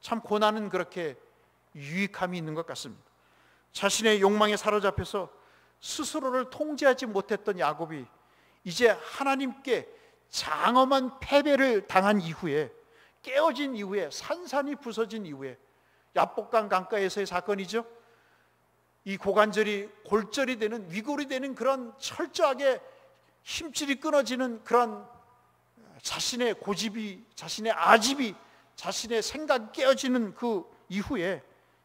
참 고난은 그렇게 유익함이 있는 것 같습니다. 자신의 욕망에 사로잡혀서 스스로를 통제하지 못했던 야곱이 이제 하나님께 장엄한 패배를 당한 이후에, 깨어진 이후에, 산산이 부서진 이후에, 야복강 강가에서의 사건이죠. 이 고관절이 골절이 되는, 위골이 되는 그런 철저하게 힘줄이 끊어지는 그런 자신의 고집이, 자신의 아집이, 자신의 생각이 깨어지는 그 이후에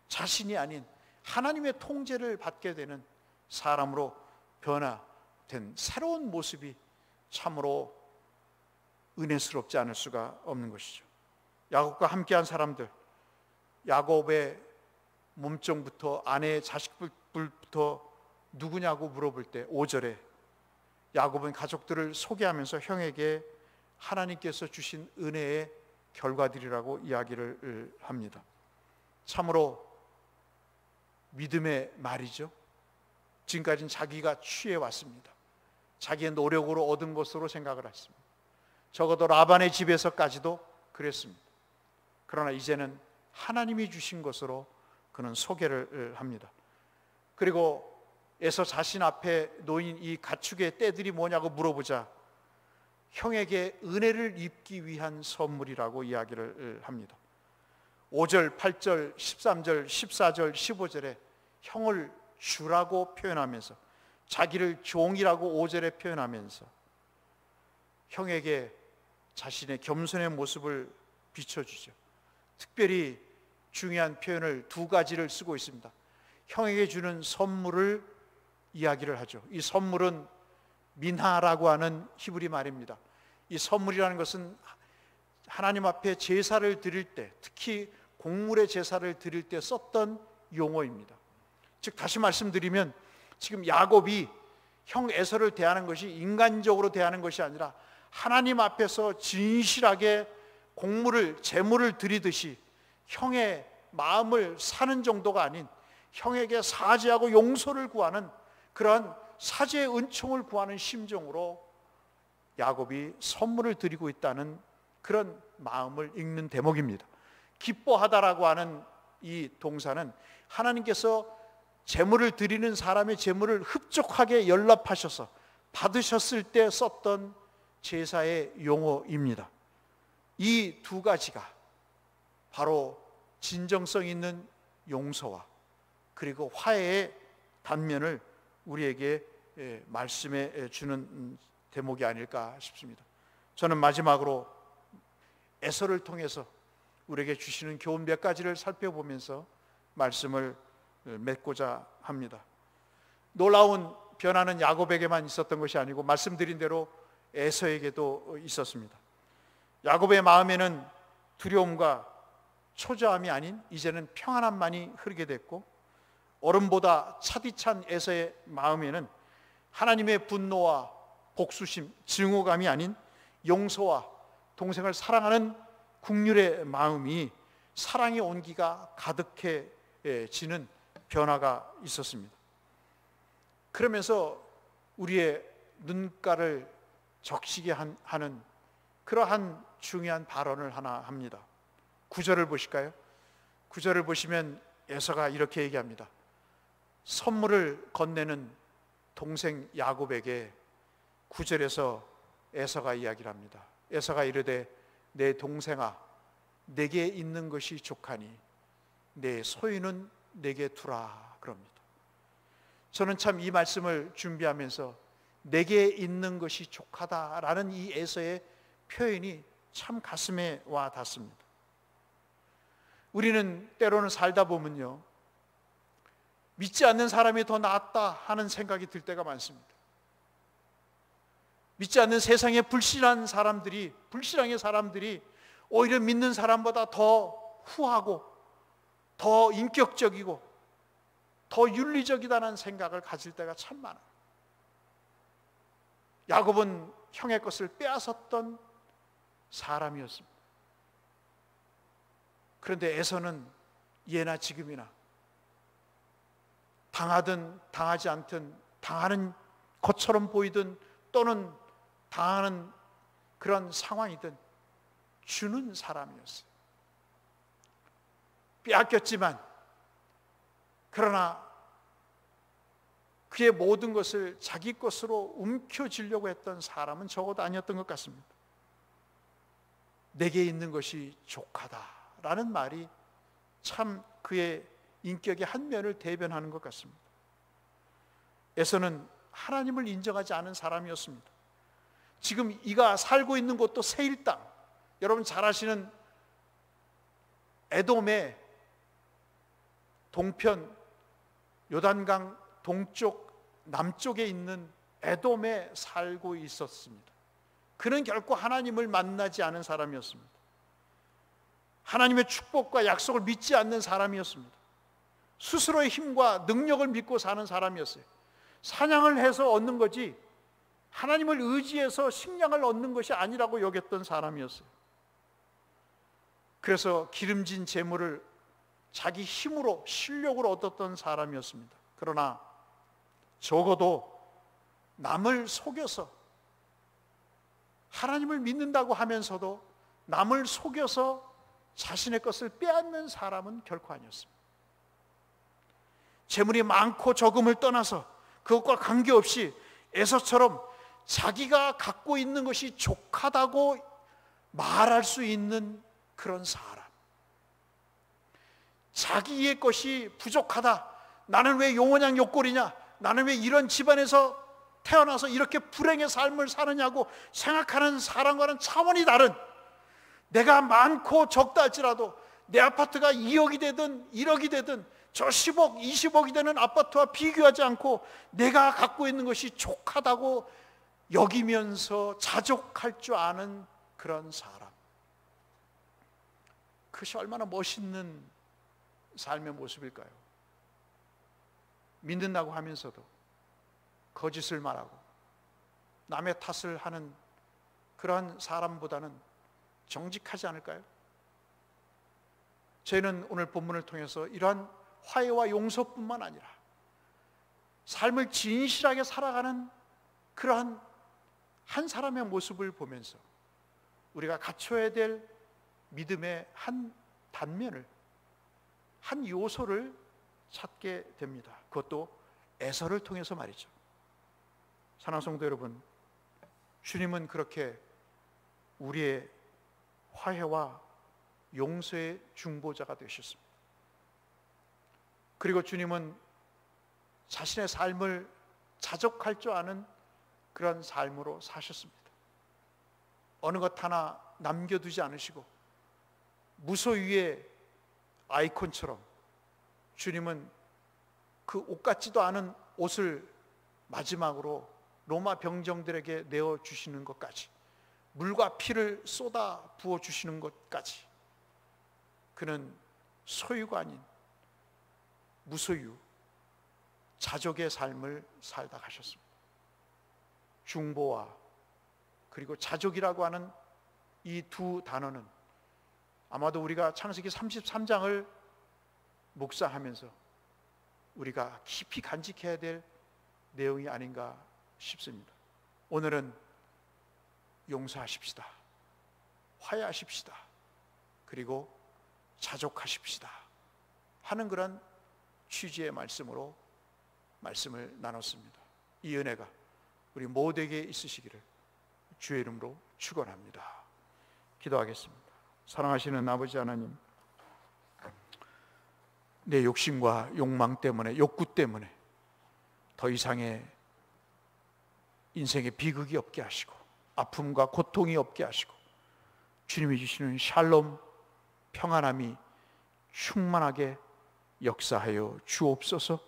자신이 아닌 하나님의 통제를 받게 되는 사람으로 변화된 새로운 모습이 참으로 은혜스럽지 않을 수가 없는 것이죠. 야곱과 함께한 사람들, 야곱의 몸종부터 아내의 자식들부터 누구냐고 물어볼 때 5절에 야곱은 가족들을 소개하면서 형에게 하나님께서 주신 은혜의 결과들이라고 이야기를 합니다. 참으로 믿음의 말이죠. 지금까지는 자기가 취해왔습니다. 자기의 노력으로 얻은 것으로 생각을 했습니다. 적어도 라반의 집에서까지도 그랬습니다. 그러나 이제는 하나님이 주신 것으로 그는 소개를 합니다. 그리고 에서 자신 앞에 놓인 이 가축의 떼들이 뭐냐고 물어보자 형에게 은혜를 입기 위한 선물이라고 이야기를 합니다. 5절, 8절, 13절, 14절, 15절에 형을 주라고 표현하면서 자기를 종이라고 5절에 표현하면서 형에게 자신의 겸손의 모습을 비춰주죠. 특별히 중요한 표현을 두 가지를 쓰고 있습니다. 형에게 주는 선물을 이야기를 하죠. 이 선물은 민하라고 하는 히브리 말입니다. 이 선물이라는 것은 하나님 앞에 제사를 드릴 때, 특히 곡물의 제사를 드릴 때 썼던 용어입니다. 즉 다시 말씀드리면 지금 야곱이 형 에서를 대하는 것이 인간적으로 대하는 것이 아니라 하나님 앞에서 진실하게 곡물을, 제물을 드리듯이 형의 마음을 사는 정도가 아닌 형에게 사죄하고 용서를 구하는 그런 사죄의 은총을 구하는 심정으로 야곱이 선물을 드리고 있다는 그런 마음을 읽는 대목입니다. 기뻐하다라고 하는 이 동사는 하나님께서 제물을 드리는 사람의 제물을 흡족하게 연락하셔서 받으셨을 때 썼던 제사의 용어입니다. 이 두 가지가 바로 진정성 있는 용서와 그리고 화해의 단면을 우리에게 말씀해 주는 대목이 아닐까 싶습니다. 저는 마지막으로 에서를 통해서 우리에게 주시는 교훈 몇 가지를 살펴보면서 말씀을 맺고자 합니다. 놀라운 변화는 야곱에게만 있었던 것이 아니고 말씀드린 대로 에서에게도 있었습니다. 야곱의 마음에는 두려움과 초조함이 아닌 이제는 평안함만이 흐르게 됐고, 얼음보다 차디찬 에서의 마음에는 하나님의 분노와 복수심, 증오감이 아닌 용서와 동생을 사랑하는 국률의 마음이 사랑의 온기가 가득해지는 변화가 있었습니다. 그러면서 우리의 눈가를 적시게 하는 그러한 중요한 발언을 하나 합니다. 9절을 보실까요? 9절을 보시면 에서가 이렇게 얘기합니다. 선물을 건네는 동생 야곱에게 9절에서 에서가 이야기를 합니다. 에서가 이르되 내 동생아, 내게 있는 것이 족하니 내 소유는 내게 두라 그럽니다. 저는 참 이 말씀을 준비하면서 내게 있는 것이 족하다라는 이 에서의 표현이 참 가슴에 와 닿습니다. 우리는 때로는 살다 보면요, 믿지 않는 사람이 더 낫다 하는 생각이 들 때가 많습니다. 믿지 않는 세상에 불신한 사람들이, 불신앙의 사람들이 오히려 믿는 사람보다 더 후하고 더 인격적이고 더 윤리적이다는 생각을 가질 때가 참 많아요. 야곱은 형의 것을 빼앗았던 사람이었습니다. 그런데 에서는 예나 지금이나 당하든 당하지 않든, 당하는 것처럼 보이든 또는 당하는 그런 상황이든 주는 사람이었어요. 빼앗겼지만 그러나 그의 모든 것을 자기 것으로 움켜쥐려고 했던 사람은 적어도 아니었던 것 같습니다. 내게 있는 것이 족하다라는 말이 참 그의 인격의 한 면을 대변하는 것 같습니다. 에서는 하나님을 인정하지 않은 사람이었습니다. 지금 이가 살고 있는 곳도 세일 땅, 여러분 잘 아시는 에돔의 동편 요단강 동쪽 남쪽에 있는 에돔에 살고 있었습니다. 그는 결코 하나님을 만나지 않은 사람이었습니다. 하나님의 축복과 약속을 믿지 않는 사람이었습니다. 스스로의 힘과 능력을 믿고 사는 사람이었어요. 사냥을 해서 얻는 거지 하나님을 의지해서 식량을 얻는 것이 아니라고 여겼던 사람이었어요. 그래서 기름진 재물을 자기 힘으로, 실력으로 얻었던 사람이었습니다. 그러나 적어도 남을 속여서, 하나님을 믿는다고 하면서도 남을 속여서 자신의 것을 빼앗는 사람은 결코 아니었습니다. 재물이 많고 적음을 떠나서 그것과 관계없이 에서처럼 자기가 갖고 있는 것이 족하다고 말할 수 있는 그런 사람, 자기의 것이 부족하다, 나는 왜 용원양 욕골이냐, 나는 왜 이런 집안에서 태어나서 이렇게 불행의 삶을 사느냐고 생각하는 사람과는 차원이 다른, 내가 많고 적다 할지라도 내 아파트가 2억이 되든 1억이 되든 저 10억, 20억이 되는 아파트와 비교하지 않고 내가 갖고 있는 것이 족하다고 여기면서 자족할 줄 아는 그런 사람, 그것이 얼마나 멋있는 삶의 모습일까요? 믿는다고 하면서도 거짓을 말하고 남의 탓을 하는 그러한 사람보다는 정직하지 않을까요? 저희는 오늘 본문을 통해서 이러한 화해와 용서뿐만 아니라 삶을 진실하게 살아가는 그러한 한 사람의 모습을 보면서 우리가 갖춰야 될 믿음의 한 단면을, 한 요소를 찾게 됩니다. 그것도 에서를 통해서 말이죠. 사랑하는 성도 여러분, 주님은 그렇게 우리의 화해와 용서의 중보자가 되셨습니다. 그리고 주님은 자신의 삶을 자족할 줄 아는 그런 삶으로 사셨습니다. 어느 것 하나 남겨두지 않으시고 무소유의 아이콘처럼 주님은 그 옷 같지도 않은 옷을 마지막으로 로마 병정들에게 내어주시는 것까지, 물과 피를 쏟아 부어주시는 것까지 그는 소유가 아닌 무소유 자족의 삶을 살다 가셨습니다. 중보와 그리고 자족이라고 하는 이 두 단어는 아마도 우리가 창세기 33장을 묵상하면서 우리가 깊이 간직해야 될 내용이 아닌가 싶습니다. 오늘은 용서하십시다, 화해하십시다, 그리고 자족하십시다 하는 그런 취지의 말씀으로 말씀을 나눴습니다. 이 은혜가 우리 모두에게 있으시기를 주의 이름으로 축원합니다. 기도하겠습니다. 사랑하시는 아버지 하나님, 내 욕심과 욕망 때문에, 욕구 때문에 더 이상의 인생의 비극이 없게 하시고 아픔과 고통이 없게 하시고 주님이 주시는 샬롬, 평안함이 충만하게 역사하여 주옵소서.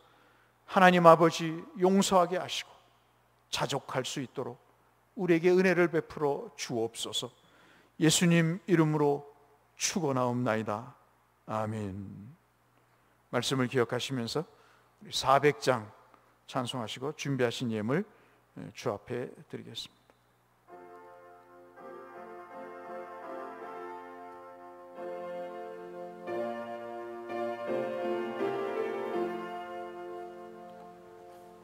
하나님 아버지, 용서하게 하시고 자족할 수 있도록 우리에게 은혜를 베풀어 주옵소서. 예수님 이름으로 축원하옵나이다. 아멘. 말씀을 기억하시면서 400장 찬송하시고 준비하신 예물 주 앞에 드리겠습니다.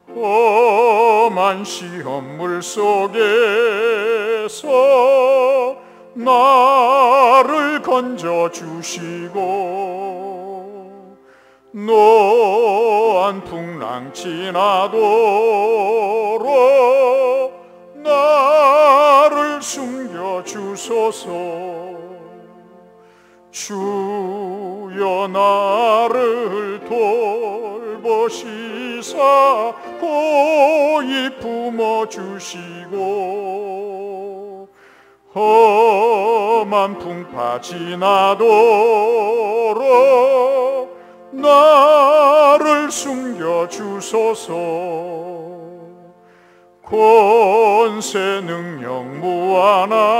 험한 시험물 속에서 나를 건져주시고 노한 풍랑 지나도록 나를 숨겨주소서. 주여 나를 돌보시사 고이 품어주시고 험한 풍파 지나도록 나를 숨겨주소서. 권세 능력 무한하사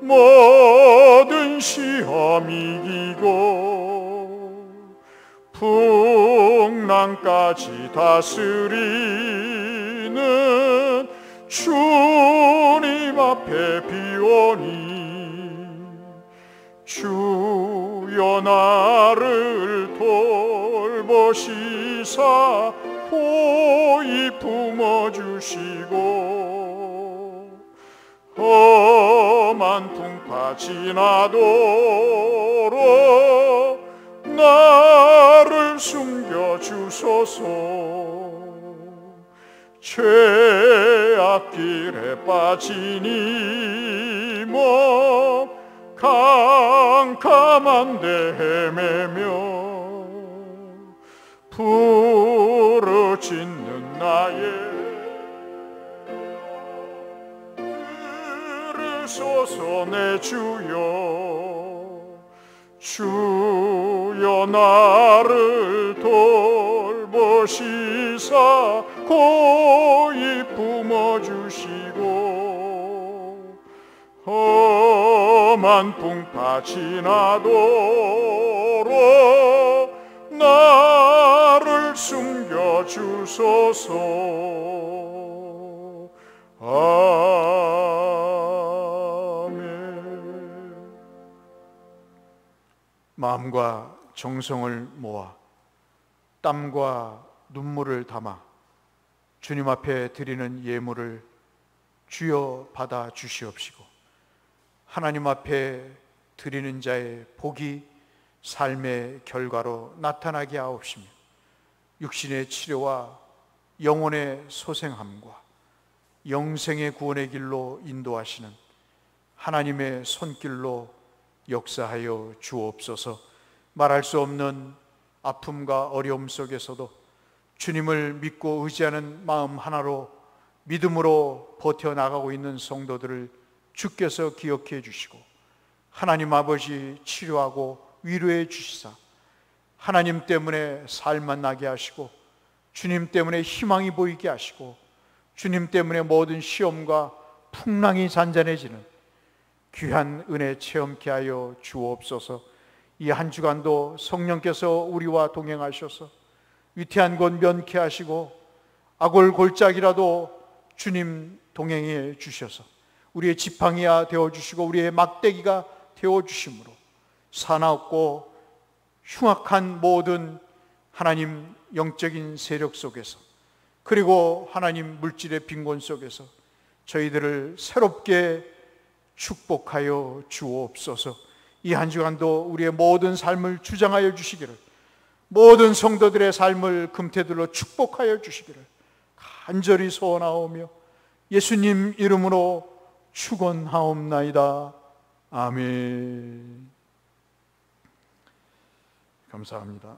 모든 시험 이기고 풍랑까지 다스리는 주님 앞에 비오니 주여 나를 돌보시사 고이 품어주시고 험한 풍파 지나도록 나를 숨겨주소서. 죄악길에 빠지니 몸 캄캄한데 헤매며 부르짖는 나의 들으소서 내 주여. 주여 나를 돌보시사 고이 품어주시고 험한 풍파 지나도록 나를 숨겨주소서. 아멘. 마음과 정성을 모아 땀과 눈물을 담아 주님 앞에 드리는 예물을 주여 받아 주시옵시고 하나님 앞에 드리는 자의 복이 삶의 결과로 나타나게 하옵시며 육신의 치료와 영혼의 소생함과 영생의 구원의 길로 인도하시는 하나님의 손길로 역사하여 주옵소서. 말할 수 없는 아픔과 어려움 속에서도 주님을 믿고 의지하는 마음 하나로 믿음으로 버텨나가고 있는 성도들을 주께서 기억해 주시고 하나님 아버지 치료하고 위로해 주시사 하나님 때문에 살만 나게 하시고 주님 때문에 희망이 보이게 하시고 주님 때문에 모든 시험과 풍랑이 잔잔해지는 귀한 은혜 체험케 하여 주옵소서. 이 한 주간도 성령께서 우리와 동행하셔서 위태한 곳 면케 하시고 악올 골짜기라도 주님 동행해 주셔서 우리의 지팡이가 되어주시고 우리의 막대기가 되어주심으로 사나웠고 흉악한 모든 하나님 영적인 세력 속에서 그리고 하나님 물질의 빈곤 속에서 저희들을 새롭게 축복하여 주옵소서. 이 한 주간도 우리의 모든 삶을 주장하여 주시기를, 모든 성도들의 삶을 금태들로 축복하여 주시기를 간절히 소원하오며 예수님 이름으로 축원하옵나이다. 아멘. 감사합니다.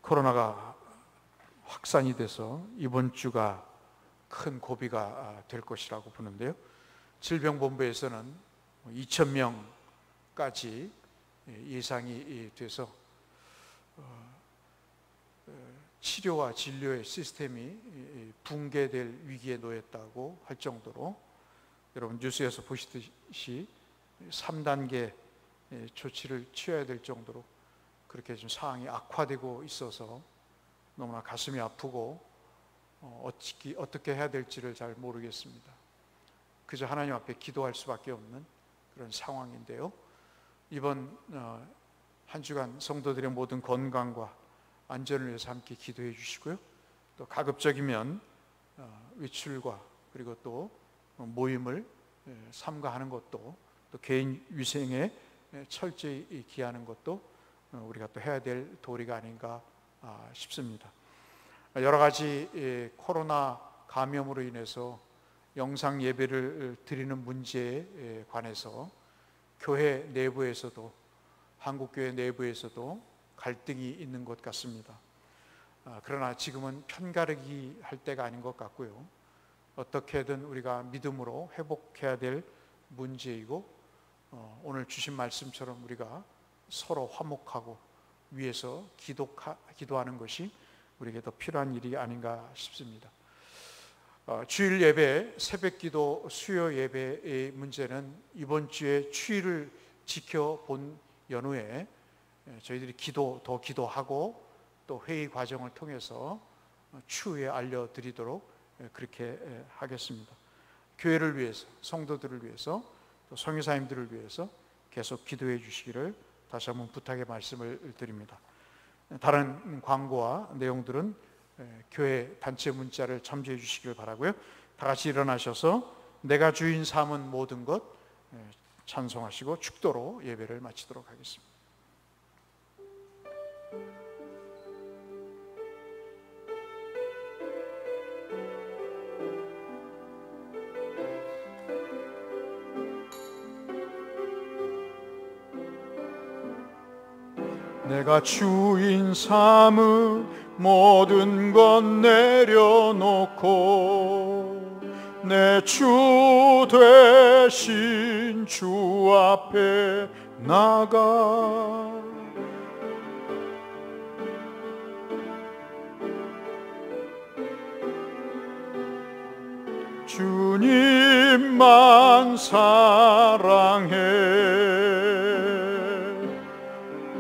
코로나가 확산이 돼서 이번 주가 큰 고비가 될 것이라고 보는데요. 질병본부에서는 2,000명까지 예상이 돼서 치료와 진료의 시스템이 붕괴될 위기에 놓였다고 할 정도로 여러분 뉴스에서 보시듯이 3단계 조치를 취해야 될 정도로 그렇게 좀 상황이 악화되고 있어서 너무나 가슴이 아프고 어떻게 해야 될지를 잘 모르겠습니다. 그저 하나님 앞에 기도할 수밖에 없는 그런 상황인데요. 이번 한 주간 성도들의 모든 건강과 안전을 위해서 함께 기도해 주시고요. 또 가급적이면 외출과 그리고 또 모임을 삼가하는 것도 또 개인 위생에 철저히 기하는 것도 우리가 또 해야 될 도리가 아닌가 싶습니다. 여러 가지 코로나 감염으로 인해서 영상 예배를 드리는 문제에 관해서 교회 내부에서도 한국교회 내부에서도 갈등이 있는 것 같습니다. 그러나 지금은 편가르기 할 때가 아닌 것 같고요. 어떻게든 우리가 믿음으로 회복해야 될 문제이고 오늘 주신 말씀처럼 우리가 서로 화목하고 위에서 기도하는 것이 우리에게 더 필요한 일이 아닌가 싶습니다. 주일 예배, 새벽기도, 수요 예배의 문제는 이번 주에 추위를 지켜본 연후에 저희들이 더 기도하고 또 회의 과정을 통해서 추후에 알려드리도록 그렇게 하겠습니다. 교회를 위해서, 성도들을 위해서, 또 선교사님들을 위해서 계속 기도해 주시기를 다시 한번 부탁의 말씀을 드립니다. 다른 광고와 내용들은 교회 단체 문자를 참조해 주시길 바라고요. 다 같이 일어나셔서 내가 주인 삼은 모든 것 찬송하시고 축도로 예배를 마치도록 하겠습니다. 내가 주인 삼은 모든 것 내려놓고 내 주 되신 주 앞에 나가 주님만 사랑해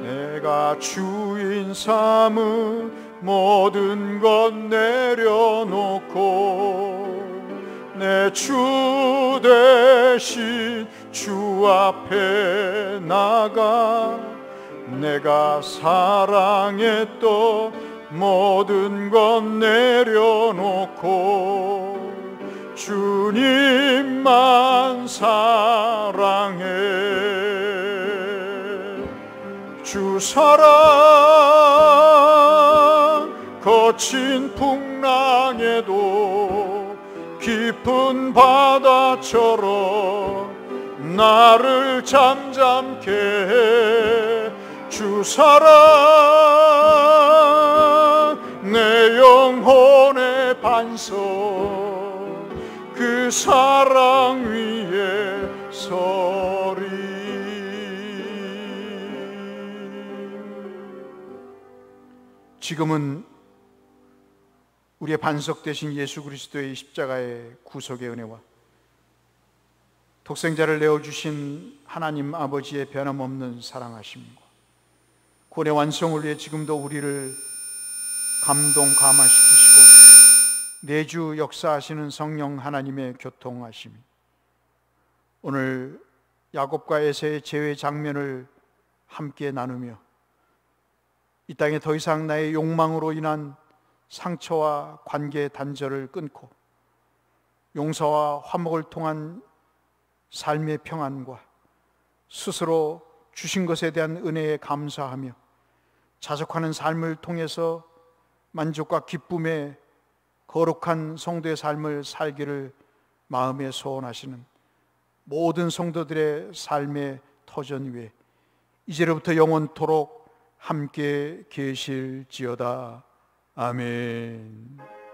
내가 주인 삼은 모든 것 내려놓고 내 주 대신 주 앞에 나가 내가 사랑했던 모든 것 내려놓고 주님만 사랑해 주 사랑 거친 풍랑에도 깊은 바다처럼 나를 잠잠케 해 주 사랑 내 영혼의 반석 그 사랑 위에 서리. 지금은 우리의 반석 되신 예수 그리스도의 십자가의 구속의 은혜와 독생자를 내어주신 하나님 아버지의 변함없는 사랑하심과 구원의 완성을 위해 지금도 우리를 감동감화시키시고 내주 역사하시는 성령 하나님의 교통하심이 오늘 야곱과 에서의 재회 장면을 함께 나누며 이 땅에 더 이상 나의 욕망으로 인한 상처와 관계 단절을 끊고 용서와 화목을 통한 삶의 평안과 스스로 주신 것에 대한 은혜에 감사하며 자족하는 삶을 통해서 만족과 기쁨의 거룩한 성도의 삶을 살기를 마음에 소원하시는 모든 성도들의 삶의 터전 위에 이제로부터 영원토록 함께 계실지어다. 아멘.